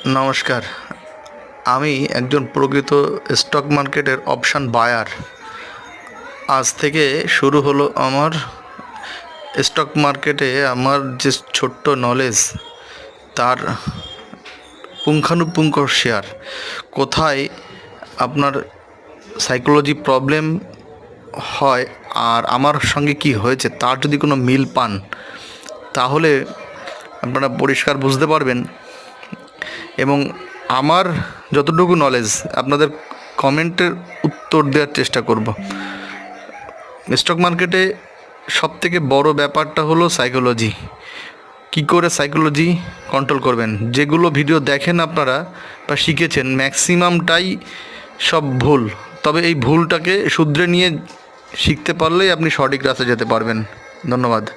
নমস্কার। আমি একজন প্রকৃত স্টক মার্কেটের অপশান বায়ার। আজ থেকে শুরু হলো আমার স্টক মার্কেটে আমার যে ছোট্ট নলেজ, তার পুঙ্খানুপুঙ্খ শেয়ার। কোথায় আপনার সাইকোলজি প্রবলেম হয় আর আমার সঙ্গে কি হয়েছে তার যদি কোনো মিল পান, তাহলে আপনারা পরিষ্কার বুঝতে পারবেন। এবং আমার যতটুকু নলেজ আপনাদের কমেন্টের উত্তর দেওয়ার চেষ্টা করব। স্টক মার্কেটে সবথেকে বড় ব্যাপারটা হলো সাইকোলজি। কি করে সাইকোলজি কন্ট্রোল করবেন? যেগুলো ভিডিও দেখেন আপনারা বা শিখেছেন, ম্যাক্সিমামটাই সব ভুল। তবে এই ভুলটাকে শুধরে নিয়ে শিখতে পারলেই আপনি সঠিক রাস্তায় যেতে পারবেন। ধন্যবাদ।